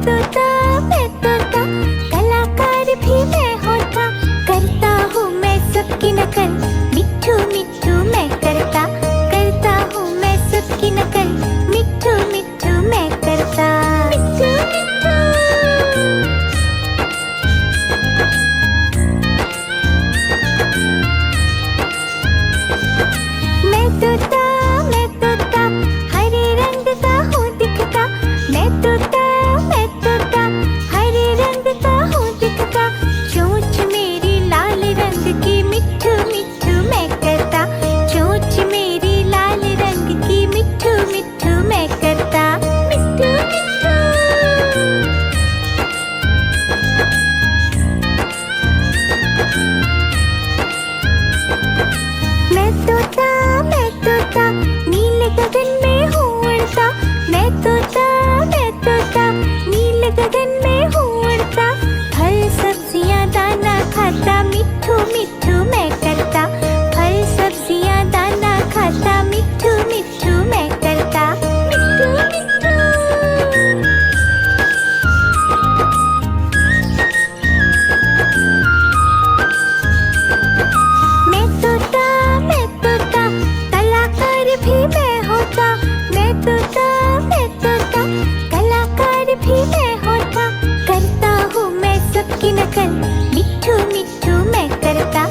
मैं तोता कलाकार भी मैं होता, करता हूँ मैं सबकी नकल, मिट्ठू मिट्ठू मैं करता हूँ मैं सबकी नकल, मिट्ठू मिट्ठू मैं करता, मिट्ठू मिट्ठू। मैं तोता हरे रंग का हूँ दिखता, मैं तोता हरे रंग का हूँ दिखता, चोंच मेरी लाल रंग की, मिट्ठू मिट्ठू मैं करता, चोंच मेरी लाल रंग की, मिट्ठू मिट्ठू मैं करता, मिट्ठू मिट्ठू। मैं तोता नीले गगन में हूँ उड़ता, मैं तोता नीले गगन में हूँ उड़ता, फल सब्जियाँ दाना खाता, मिट्ठू मिट्ठू मैं करता, फल सब्जियाँ दाना खाता, मिट्ठू मिट्ठू मैं करता, मिट्ठू मिट्ठू। मैं तोता कलाकार भी मैं होता, मैं तोता कलाकार भी मैं होता, करता हूँ मैं सबकी नकल, मिट्ठू मिट्ठू मैं करता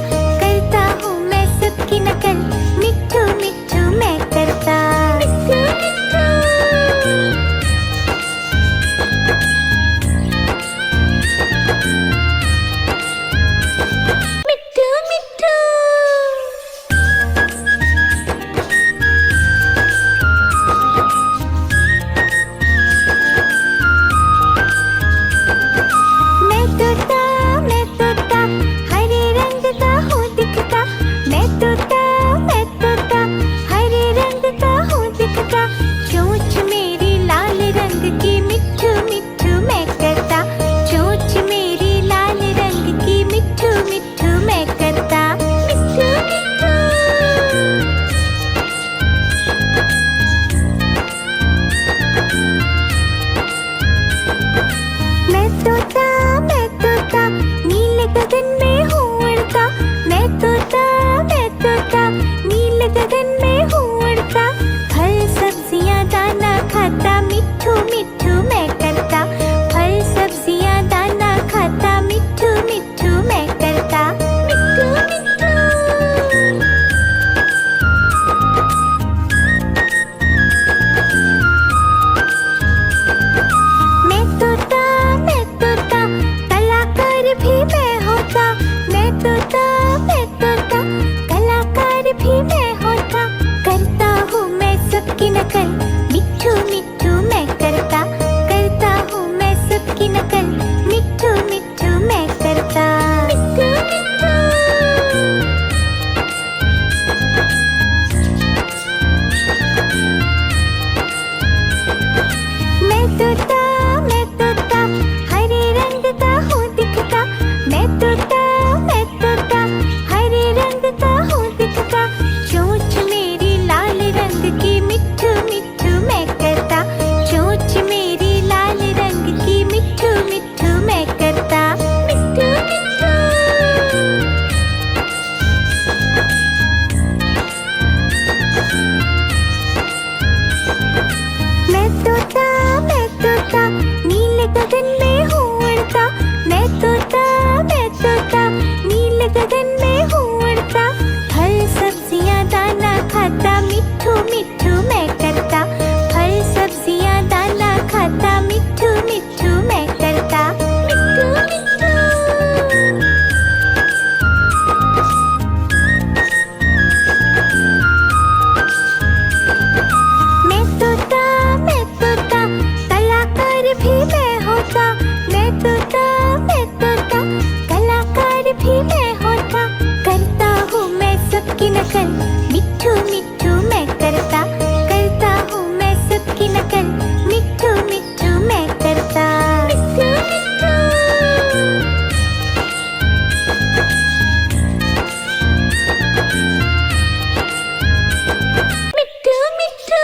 हूँ मैं सबकी नकल, मिट्ठू मिट्ठू मैं करता, मिट्ठू मिट्ठू। मिट्ठू मिट्ठू। मैं तोता हरे रंग का हूँ दिखता, मैं तोता हरे रंग का हूँ दिखता, चोंच मेरी लाल रंग की, मिट्ठू मिट्ठू मैं करता, चोंच मेरी लाल रंग की, मिट्ठू मिट्ठू मैं करता, मिट्ठू मिट्ठू। मैं तोता नीले गगन में हूँ उड़ता, मैं तोता नीले गगन में हूँ उड़ता, फल सब्जियाँ दाना खाता, मिट्ठू मिट्ठू मैं करता, फल सब्जियाँ दाना खाता, मिट्ठू मिट्ठू मैं करता, मिट्ठू मिट्ठू। मैं तोता कलाकार भी मैं होता, मैं तोता कलाकार भी मैं होता, करता हूँ मैं सबकी नकल, मिट्ठू मिट्ठू मैं करता हूँ मैं सबकी नकल, मिट्ठू मिट्ठू मैं करता, मिट्ठू मिट्ठू। मैं तोता हरे रंग का हूँ दिखता, मैं तोता हरे रंग का हूँ दिखता, चोंच मेरी लाल रंग की, मिट्ठू मिट्ठू मैं करता, चोंच मेरी लाल रंग की, मिट्ठू मिट्ठू मैं करता, मिट्ठू मिट्ठू। मैं तोता नीले गगन में हूँ उड़ता, मैं तोता नीले गगन में हूँ उड़ता, फल सब्जियाँ दाना खाता, मिट्ठू मिट्ठू मैं करता, फल सब्जियाँ दाना खाता, मिट्ठू मिट्ठू मैं करता, मिट्ठू मिट्ठू। मैं तोता कलाकार भी मैं होता, मैं तोता कलाकार भी मैं होता, करता हूँ मैं सबकी नकल, मिट्ठू मिट्ठू मैं करता हूँ मैं सबकी नकल, मिट्ठू मिट्ठू मैं करता, मिट्ठू मिट्ठू। मिट्ठू मिट्ठू।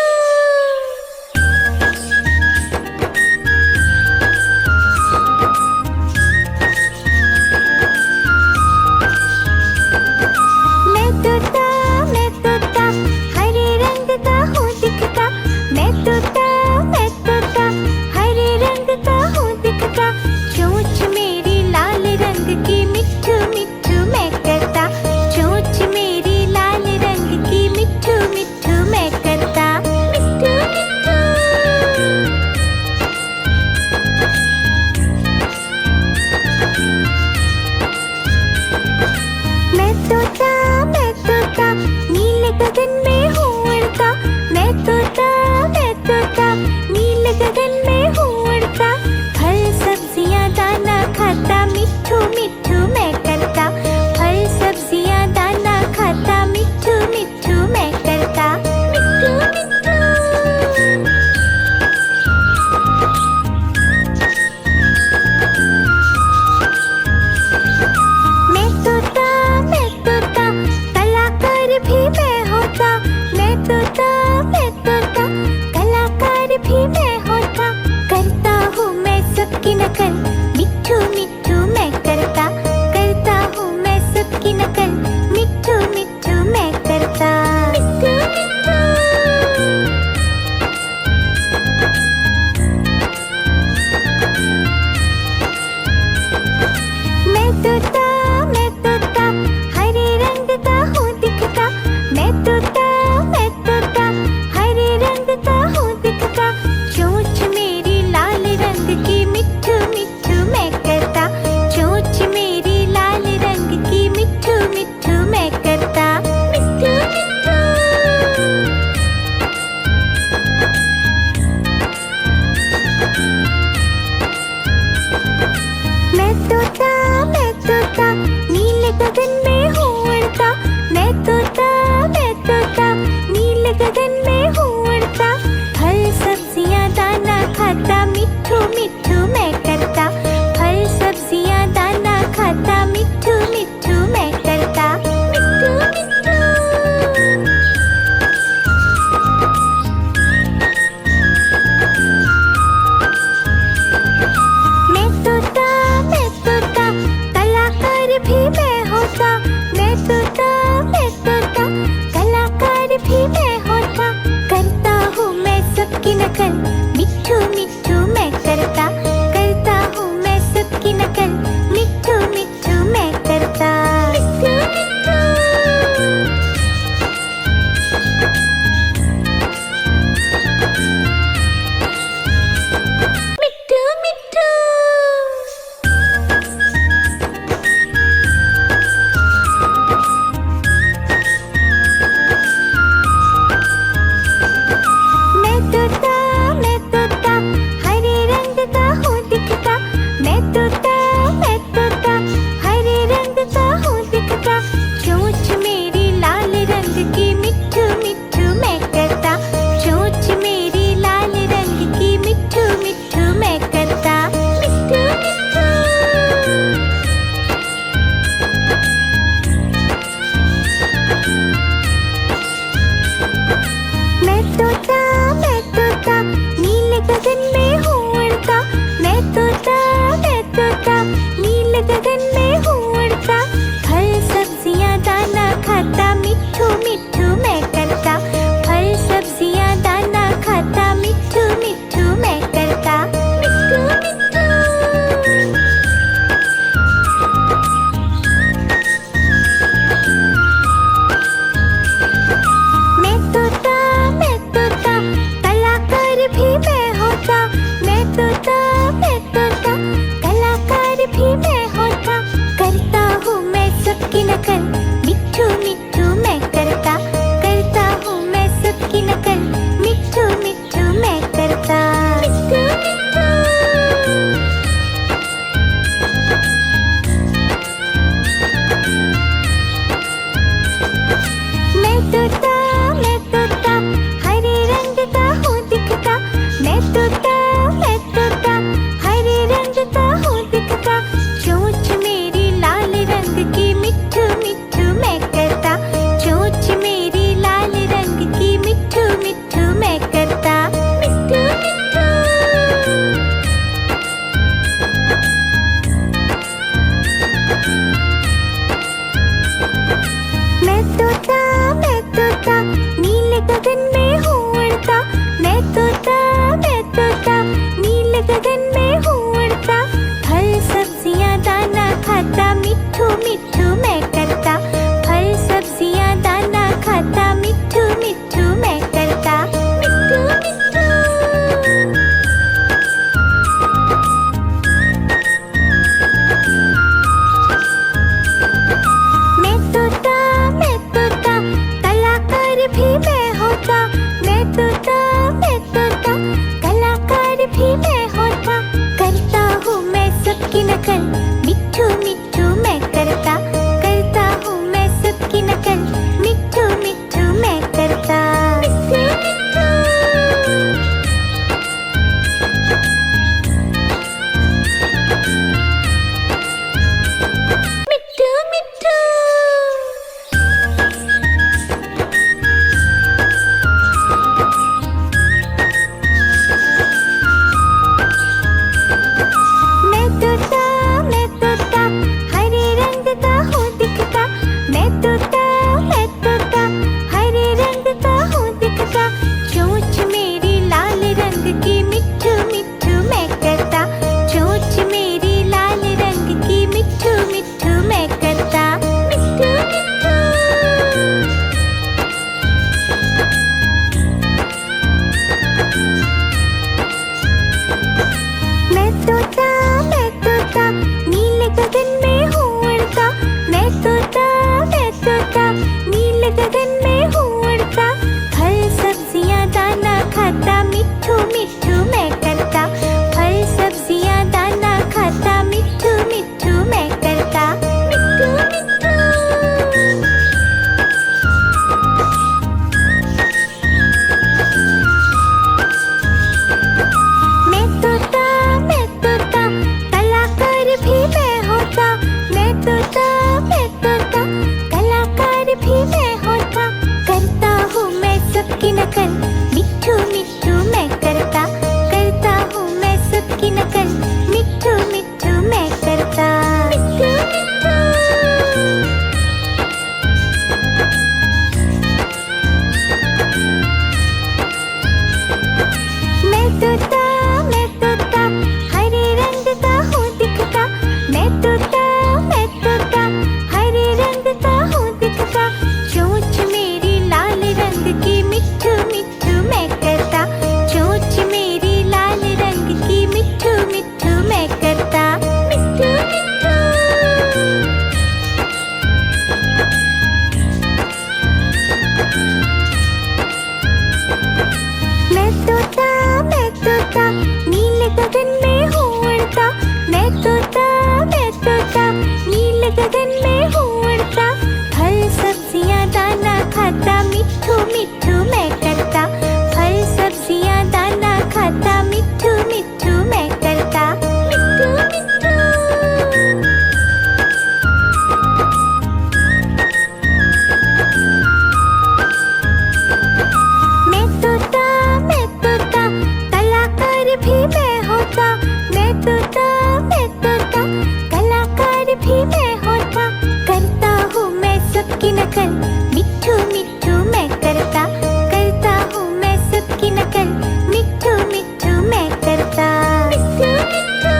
नकल, मिट्ठू मिट्ठू मैं करता, करता हूँ मैं सबकी नकल, मिट्ठू मिट्ठू मैं करता। मिट्ठू मिट्ठू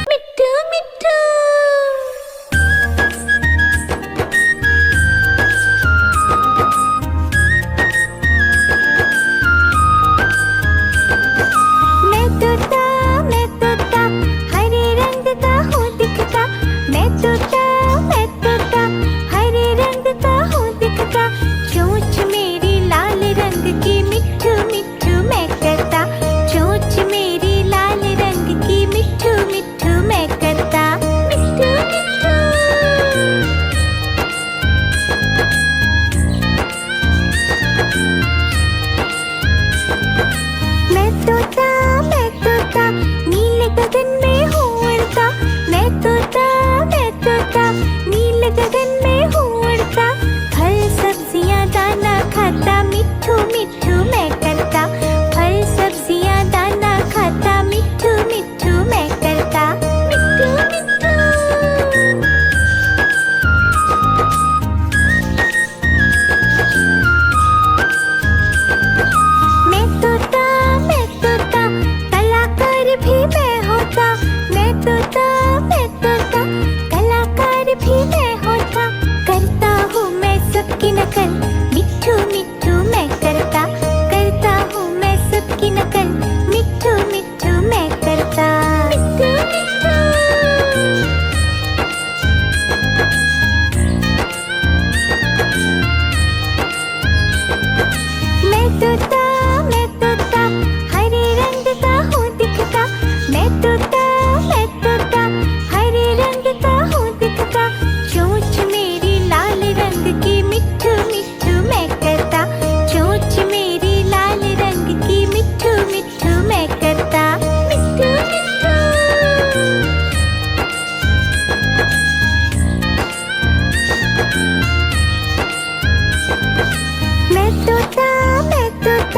मिट्ठू मिट्ठू। मैं तोता हरे रंग का हूँ दिखता, मैं तोता हरे रंग का हूँ दिखता, चोंच मेरी लाल रंग की, मिट्ठू मिट्ठू मैं करता, चोंच मेरी लाल रंग की, मिट्ठू मिट्ठू मैं करता। मिट्ठू मिट्ठू मैं तोता नीले गगन में हूँ उड़ता, मैं तोता नीले गगन में हूँ उड़ता, फल सब्जियाँ दाना खाता, मिट्ठू मिट्ठू मैं करता, फल सब्जियाँ दाना खाता, मिट्ठू मिट्ठू मैं करता। मिट्ठू मिट्ठू मैं तोता कलाकार भी मैं होता, मैं तोता कलाकार भी मैं होता, करता हूँ मैं सबकी नकल, मिट्ठू मिट्ठू मैं करता, करता हूँ मैं सबकी नकल, मिट्ठू मिट्ठू मैं करता। मिट्ठू मिट्ठू मैं तोता हरे रंग का हूँ दिखता, मैं तोता हरे रंग का हूँ दिखता, चोंच मेरी लाल रंग की, मिट्ठू मिट्ठू मैं करता, चोंच मेरी लाल रंग की, मिट्ठू मिट्ठू मैं करता। मिट्ठू मिट्ठू मैं तोता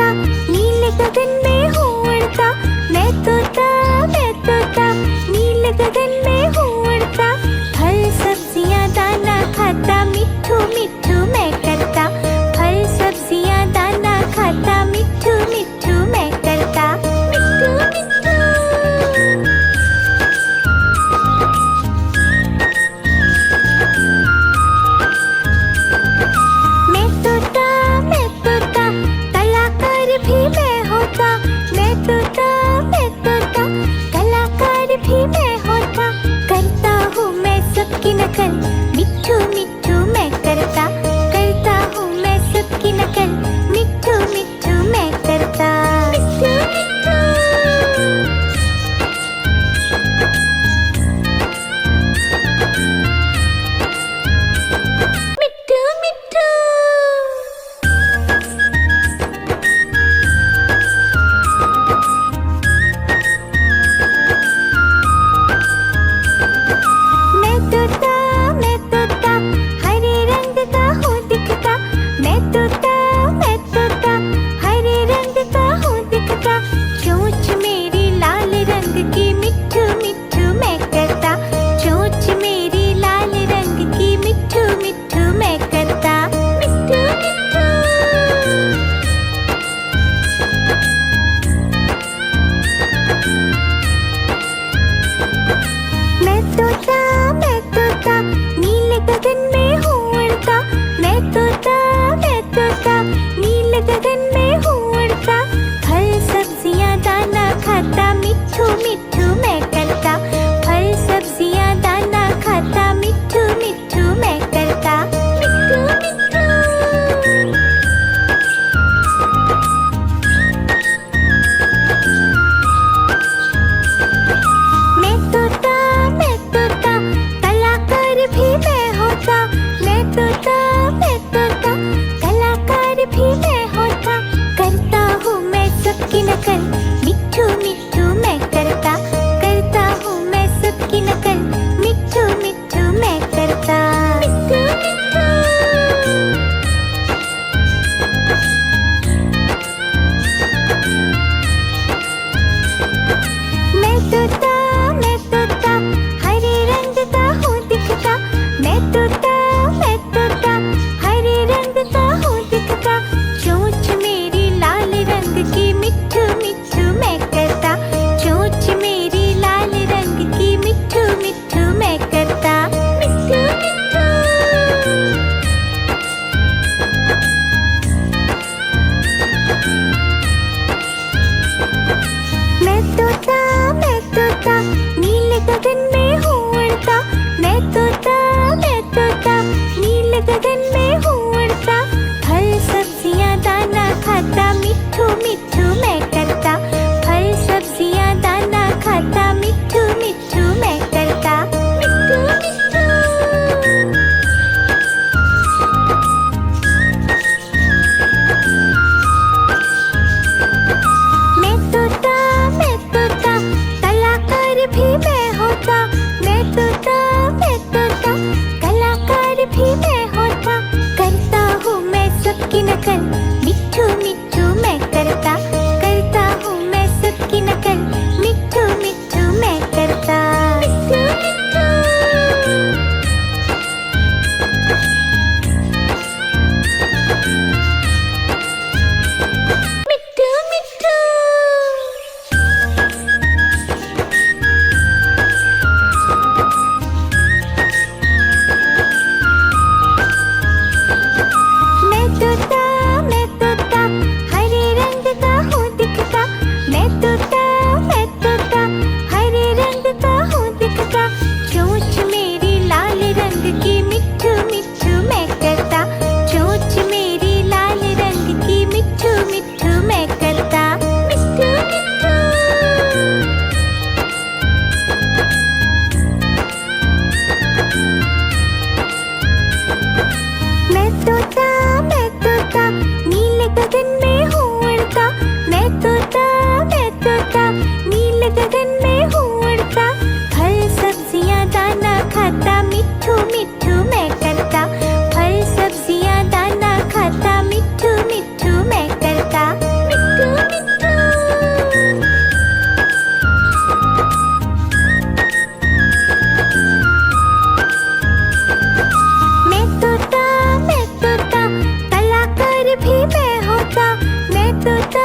नकल, मिट्ठू मिट्ठू मैं करता, करता हूँ मैं सबकी नकल, मिट्ठू मिट्ठू मैं करता। मिट्ठू मिट्ठू मैं तोता हरे रंग का हूँ दिखता, मैं तोता हरे रंग का हूँ दिखता, चोंच मेरी लाल रंग की, मिट्ठू मिट्ठू मैं करता, चोंच मेरी लाल रंग की, मिट्ठू मिट्ठू मैं करता। मिट्ठू मिट्ठू मैं तोता नीले गगन में हूँ उड़ता, मैं तोता नीले गगन में हूँ उड़ता, फल सब्जियाँ दाना खाता, मिट्ठू मिट्ठू मैं करता, फल सब्जियाँ दाना खाता, मिट्ठू मिट्ठू मैं करता। मिट्ठू मिट्ठू मैं तोता कलाकार भी मैं होता, मैं तोता